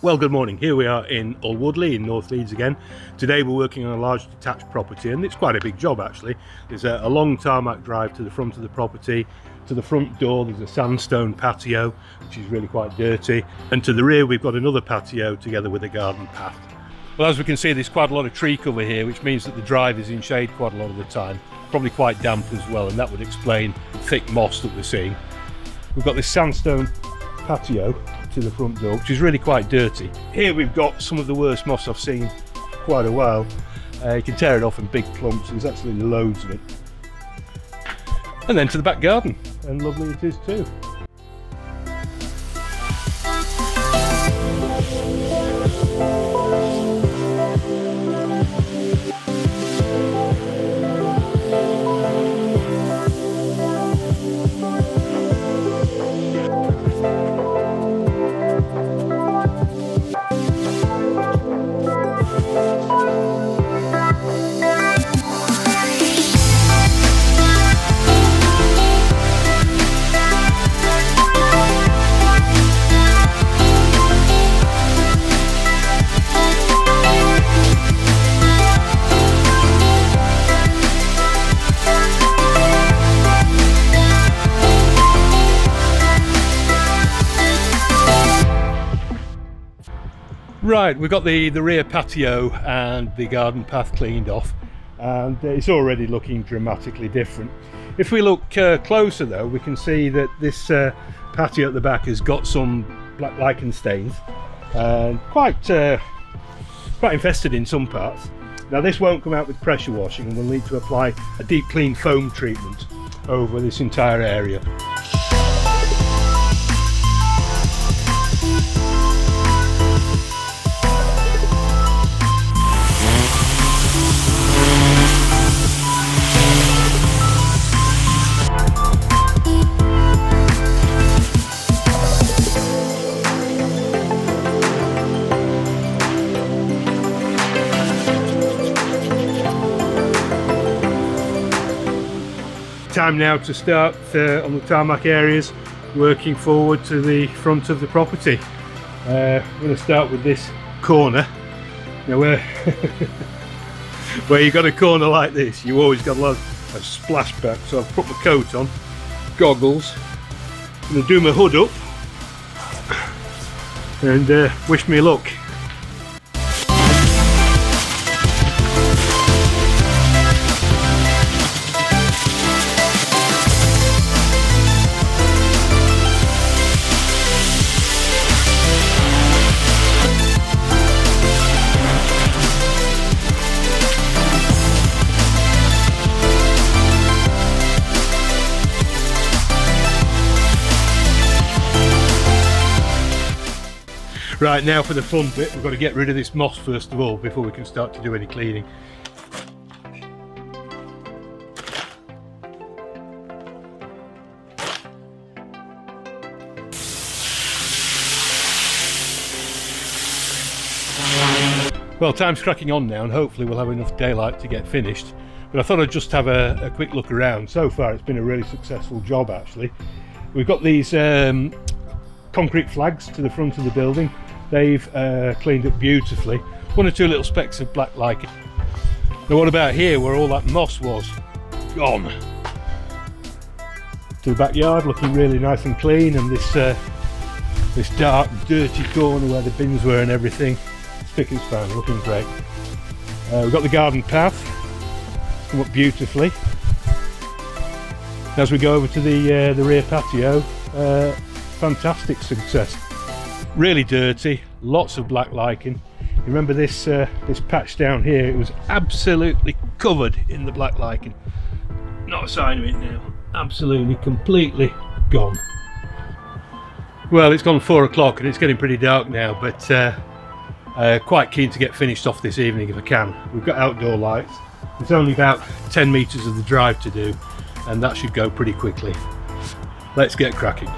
Well, good morning. Here we are in Unported in North Leeds again. Today we're working on a large detached property, and it's quite a big job actually. There's a long tarmac drive to the front of the property. To the front door there's a sandstone patio, which is really quite dirty, and to the rear we've got another patio together with a garden path. Well, as we can see, there's quite a lot of tree cover here, which means that the drive is in shade quite a lot of the time. Probably quite damp as well, and that would explain the thick moss that we're seeing. We've got this sandstone patio to the front door, which is really quite dirty. Here we've got some of the worst moss I've seen for quite a while. You can tear it off in big clumps. There's absolutely loads of it. And then to the back garden, and lovely it is too. Right, we've got the rear patio and the garden path cleaned off, and it's already looking dramatically different. If we look closer though, we can see that this patio at the back has got some black lichen stains, and quite infested in some parts. Now this won't come out with pressure washing, and we'll need to apply a deep clean foam treatment over this entire area. Time now to start on the tarmac areas, working forward to the front of the property. I'm going to start with this corner. Now where you've got a corner like this, you always got a lot of splashback, so I've put my coat on, goggles, I'm going to do my hood up and wish me luck. Right, now for the fun bit, we've got to get rid of this moss first of all before we can start to do any cleaning. Well, time's cracking on now, and hopefully we'll have enough daylight to get finished. But I thought I'd just have a quick look around. So far it's been a really successful job actually. We've got these concrete flags to the front of the building. They've cleaned up beautifully. One or two little specks of black lichen. Now what about here, where all that moss was? Gone. To the backyard, looking really nice and clean, and this dark, dirty corner where the bins were and everything, spick and span, looking great. We've got the garden path, come up beautifully. As we go over to the rear patio, fantastic success. Really dirty, lots of black lichen. You remember this patch down here? It was absolutely covered in the black lichen. Not a sign of it now. Absolutely, completely gone. Well, it's gone 4 o'clock and it's getting pretty dark now, but quite keen to get finished off this evening if I can. We've got outdoor lights. It's only about 10 metres of the drive to do, and that should go pretty quickly. Let's get cracking.